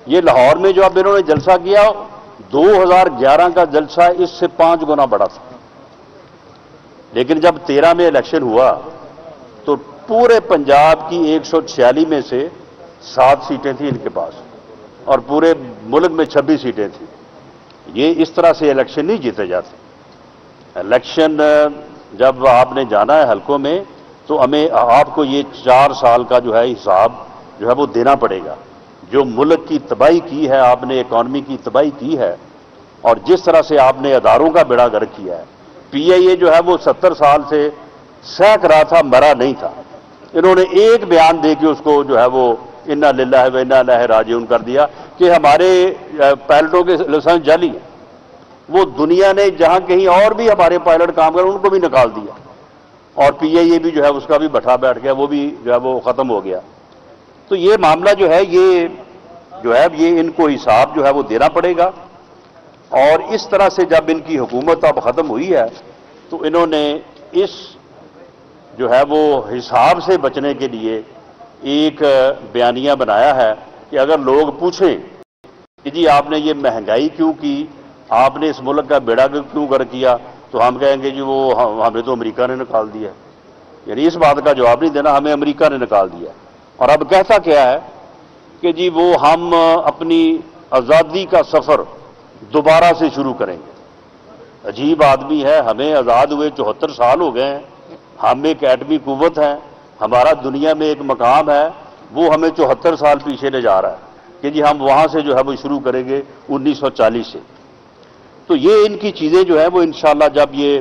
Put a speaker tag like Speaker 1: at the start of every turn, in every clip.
Speaker 1: یہ لاہور میں جو اب انہوں نے جلسہ کیا 2011 کا جلسہ اس سے 5 گنا بڑا تھا، لیکن جب 13 میں الیکشن ہوا تو پورے پنجاب کی 146 میں سے 7 سیٹیں تھیں ان کے پاس، اور پورے ملک میں 26 سیٹیں تھیں۔ یہ اس طرح سے الیکشن نہیں جیتے جاتے۔ الیکشن جب آپ نے جانا ہے حلقوں میں تو ہمیں آپ کو یہ 4 سال کا جو ہے حساب جو ہے وہ دینا پڑے گا۔ جو ملک کی تباہی کی ہے آپ نے، اکانومی کی تباہی کی ہے، اور جس طرح سے آپ نے اداروں کا بیڑا گرک کیا ہے۔ پی آئی اے جو ہے وہ 70 سال سے سہک رہا تھا، مرا نہیں تھا۔ انہوں نے ایک بیان دے کے اس کو جو ہے وہ انا للہ و انا الیہ راجعون کر دیا کہ ہمارے پائلٹوں کے لائسنس جعلی ہیں۔ وہ دنیا نے جہاں کہیں اور بھی ہمارے پائلٹ کام کر ان کو بھی نکال دیا، اور پی آئی اے بھی جو ہے اس کا بھی بٹھا بیٹھ گیا، وہ بھی جو ہے وہ ختم ہو گیا۔ تو یہ معاملہ جو ہے یہ ان کو حساب جو ہے وہ دینا پڑے گا، اور اس طرح سے جب ان کی حکومت اب ختم ہوئی ہے تو انہوں نے اس جو ہے وہ حساب سے بچنے کے لیے ایک بیانیہ بنایا ہے کہ اگر لوگ پوچھیں کہ جی آپ نے یہ مہنگائی کیوں کی، آپ نے اس ملک کا بیڑا کیوں غرق کیا، تو ہم کہیں گے جی وہ ہمیں تو امریکہ نے نکال دیا، یعنی اس بات کا جواب نہیں دینا، ہمیں امریکہ نے نکال دیا۔ اور اب کہتا کیا ہے کہ جی وہ ہم اپنی آزادی کا سفر دوبارہ سے شروع کریں گے۔ عجیب آدمی ہے، ہمیں آزاد ہوئے 74 سال ہو گئے ہیں، ہم ایک ایٹمی قوت ہیں، ہمارا دنیا میں ایک مقام ہے، وہ ہمیں 74 سال پیچھے لے جا رہا ہے کہ جی ہم وہاں سے جو ہے وہ شروع کریں گے 1940 سے۔ تو یہ ان کی چیزیں جو ہیں وہ انشاءاللہ جب یہ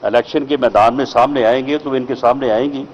Speaker 1: الیکشن کے میدان میں سامنے آئیں گے تو ان کے سامنے آئیں گی۔